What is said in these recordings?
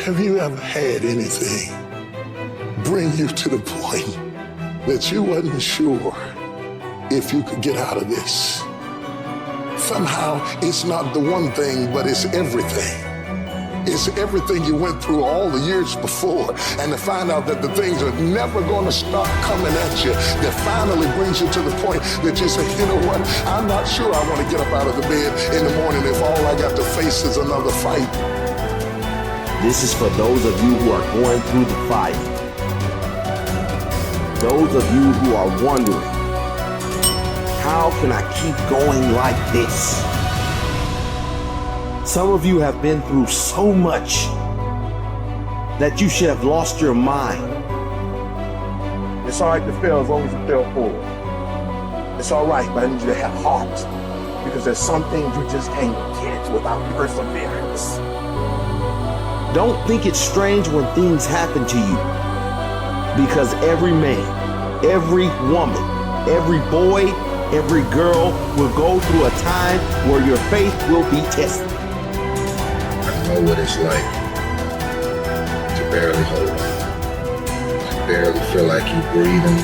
Have you ever had anything bring you to the point that you wasn't sure if you could get out of this? Somehow it's not the one thing, but it's everything. It's everything you went through all the years before, and to find out that the things are never going to stop coming at you, that finally brings you to the point that you say, you know what, I'm not sure I want to get up out of the bed in the morning if all I got to face is another fight. This is for those of you who are going through the fight. Those of you who are wondering, how can I keep going like this? Some of you have been through so much that you should have lost your mind. It's all right to fail as long as you fail forward. It's all right, but I need you to have heart, because there's some things you just can't get without perseverance. Don't think it's strange when things happen to you, because every man, every woman, every boy, every girl will go through a time where your faith will be tested. I know what it's like to barely hold on, to barely feel like you're breathing,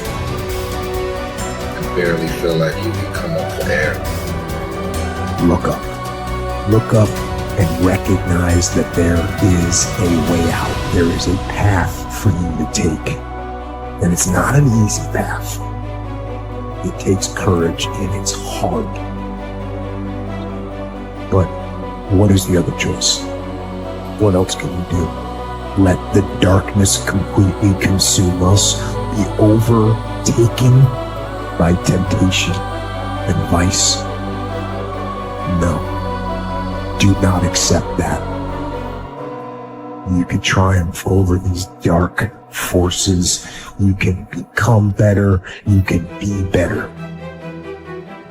to barely feel like you can come up for air. Look up. Look up and recognize that there is a way out. There is a path for you to take. And it's not an easy path. It takes courage and it's hard. But what is the other choice? What else can we do? Let the darkness completely consume us, be overtaken by temptation and vice? No. Do not accept that. You can triumph over these dark forces. You can become better. You can be better.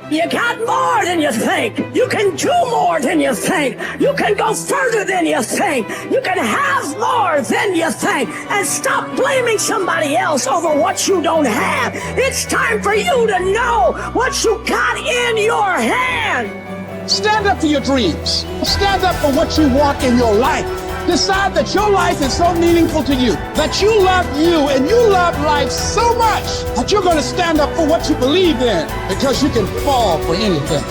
You got more than you think. You can do more than you think. You can go further than you think. You can have more than you think. And stop blaming somebody else over what you don't have. It's time for you to know what you got in your hand. Stand up for your dreams. Stand up for what you want in your life. Decide that your life is so meaningful to you, that you love you and you love life so much that you're going to stand up for what you believe in, because you can fall for anything.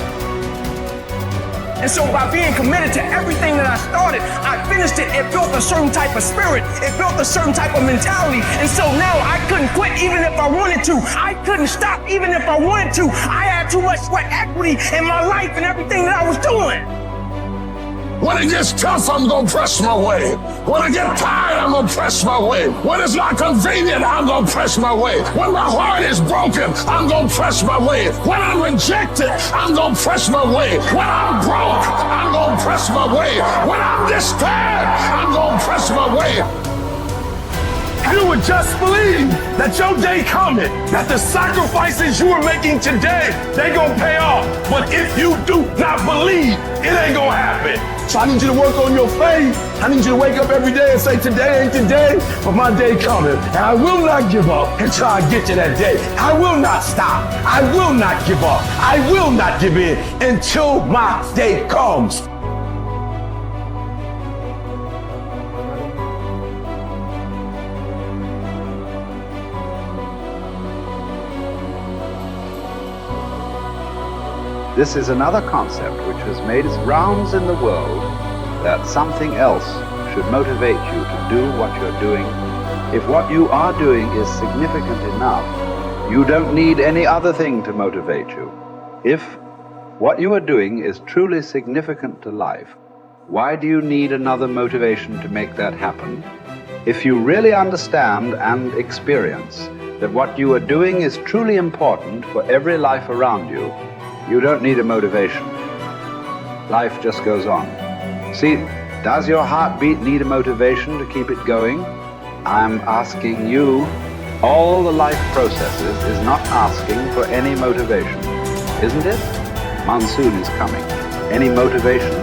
And so by being committed to everything that I started, I finished it. It built a certain type of spirit. It built a certain type of mentality. And so now I couldn't quit even if I wanted to. I couldn't stop even if I wanted to. I had too much sweat equity in my life and everything that I was doing. When it gets tough, I'm gonna press my way. When I get tired, I'm gonna press my way. When it's not convenient, I'm gonna press my way. When my heart is broken, I'm gonna press my way. When I'm rejected, I'm gonna press my way. When I'm broke, I'm gonna press my way. When I'm despaired, I'm gonna press my way. You would just believe that your day coming, that the sacrifices you are making today, they gonna pay off. But if you do not believe, it ain't gonna happen. So I need you to work on your faith. I need you to wake up every day and say, today ain't today, but my day coming. And I will not give up until I get to that day. I will not stop. I will not give up. I will not give in until my day comes. This is another concept which has made its rounds in the world, that something else should motivate you to do what you're doing. If what you are doing is significant enough, you don't need any other thing to motivate you. If what you are doing is truly significant to life, why do you need another motivation to make that happen? If you really understand and experience that what you are doing is truly important for every life around you, you don't need a motivation. Life just goes on. See, does your heartbeat need a motivation to keep it going? I'm asking you. All the life processes is not asking for any motivation, isn't it? Monsoon is coming. Any motivation?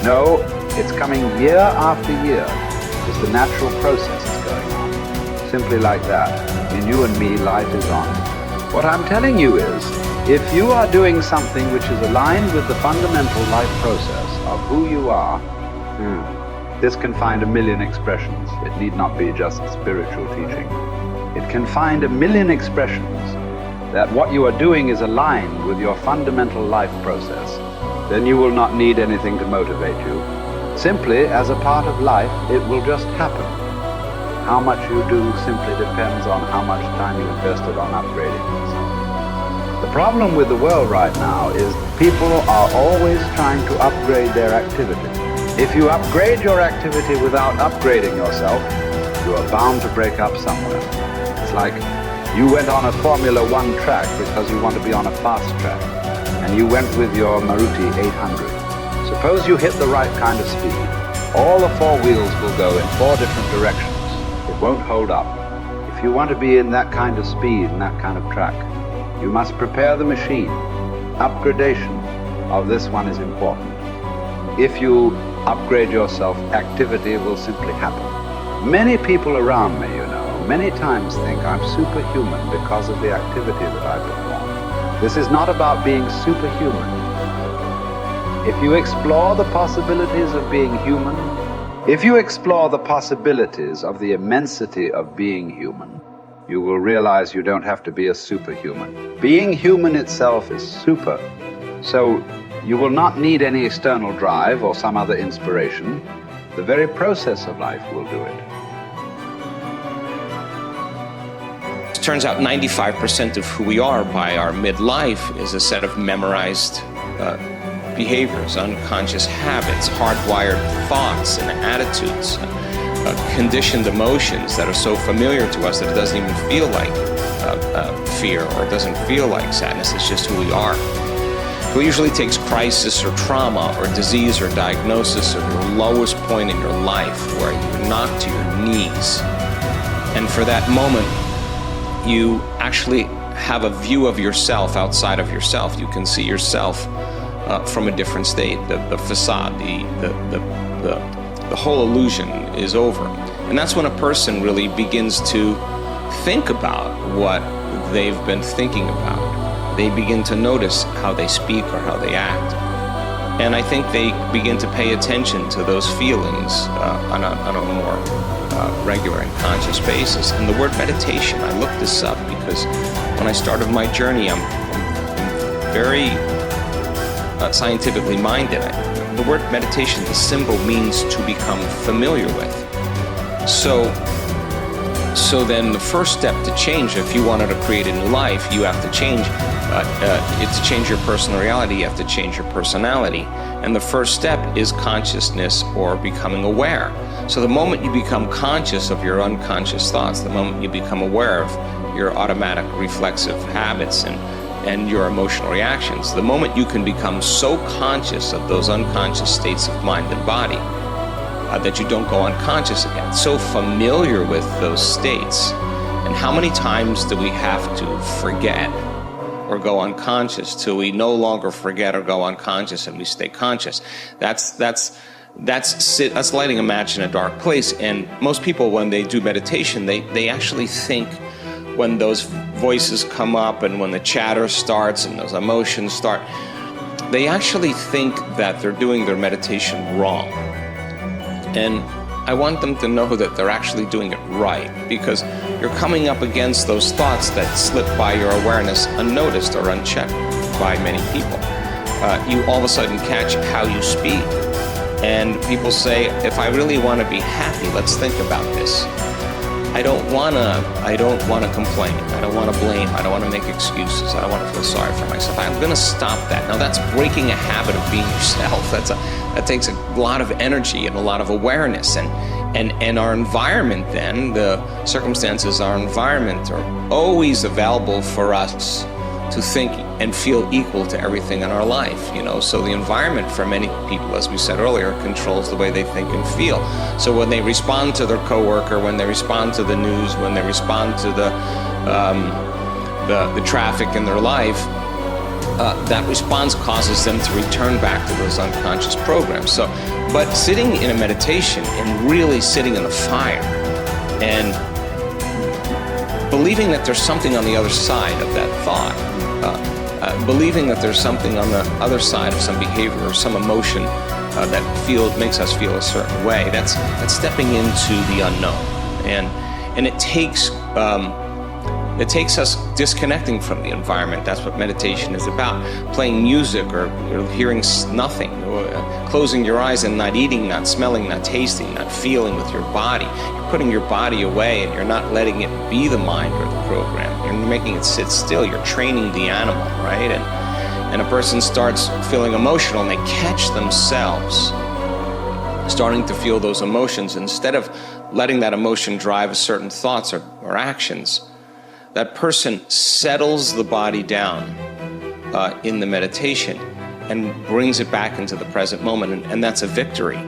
No, it's coming year after year, because the natural process is going on. Simply like that. In you and me, life is on. What I'm telling you is, if you are doing something which is aligned with the fundamental life process of who you are, This can find a million expressions. It need not be just spiritual teaching. It can find a million expressions that what you are doing is aligned with your fundamental life process. Then you will not need anything to motivate you. Simply, as a part of life, it will just happen. How much you do simply depends on how much time you invested on upgrading yourself. The problem with the world right now is people are always trying to upgrade their activity. If you upgrade your activity without upgrading yourself, you are bound to break up somewhere. It's like you went on a Formula One track because you want to be on a fast track, and you went with your Maruti 800. Suppose you hit the right kind of speed. All the four wheels will go in four different directions. It won't hold up. If you want to be in that kind of speed and that kind of track, you must prepare the machine. Upgradation of this one is important. If you upgrade yourself, activity will simply happen. Many people around me, many times think I'm superhuman because of the activity that I perform. This is not about being superhuman. If you explore the possibilities of being human, if you explore the possibilities of the immensity of being human, you will realize you don't have to be a superhuman. Being human itself is super. So you will not need any external drive or some other inspiration. The very process of life will do it. It turns out 95% of who we are by our midlife is a set of memorized behaviors, unconscious habits, hardwired thoughts and attitudes, conditioned emotions that are so familiar to us that it doesn't even feel like fear, or it doesn't feel like sadness. It's just who we are. It usually takes crisis or trauma or disease or diagnosis or the lowest point in your life where you're knocked to your knees. And for that moment, you actually have a view of yourself outside of yourself. You can see yourself from a different state. The facade, the whole illusion is over. And that's when a person really begins to think about what they've been thinking about. They begin to notice how they speak or how they act. And I think they begin to pay attention to those feelings on a more regular and conscious basis. And the word meditation, I looked this up because when I started my journey, I'm very scientifically minded. The word meditation, the symbol means to become familiar with. So then the first step to change, if you wanted to create a new life, you have to change. To change your personal reality, you have to change your personality. And the first step is consciousness or becoming aware. So the moment you become conscious of your unconscious thoughts, the moment you become aware of your automatic reflexive habits and your emotional reactions, the moment you can become so conscious of those unconscious states of mind and body that you don't go unconscious again, so familiar with those states. And how many times do we have to forget or go unconscious till we no longer forget or go unconscious and we stay conscious? That's lighting a match in a dark place. And most people, when they do meditation, they actually think, when those voices come up and when the chatter starts and those emotions start, they actually think that they're doing their meditation wrong. And I want them to know that they're actually doing it right, because you're coming up against those thoughts that slip by your awareness unnoticed or unchecked by many people. You all of a sudden catch how you speak. And people say, if I really want to be happy, let's think about this. I don't want to complain. I don't want to blame. I don't want to make excuses. I don't want to feel sorry for myself. I'm going to stop that. Now that's breaking a habit of being yourself. That takes a lot of energy and a lot of awareness. And our environment then, the circumstances, our environment are always available for us to think and feel equal to everything in our life, So the environment for many people, as we said earlier, controls the way they think and feel. So when they respond to their coworker, when they respond to the news, when they respond to the traffic in their life, that response causes them to return back to those unconscious programs. But sitting in a meditation and really sitting in the fire and believing that there's something on the other side of that thought, believing that there's something on the other side of some behavior or some emotion that makes us feel a certain way. That's stepping into the unknown, and it takes us disconnecting from the environment. That's what meditation is about. Playing music or hearing nothing, or closing your eyes and not eating, not smelling, not tasting, not feeling with your body. You're putting your body away and you're not letting it be the mind or the program. You're making it sit still. You're training the animal, right? And a person starts feeling emotional and they catch themselves starting to feel those emotions. Instead of letting that emotion drive certain thoughts or actions, that person settles the body down in the meditation and brings it back into the present moment, and that's a victory.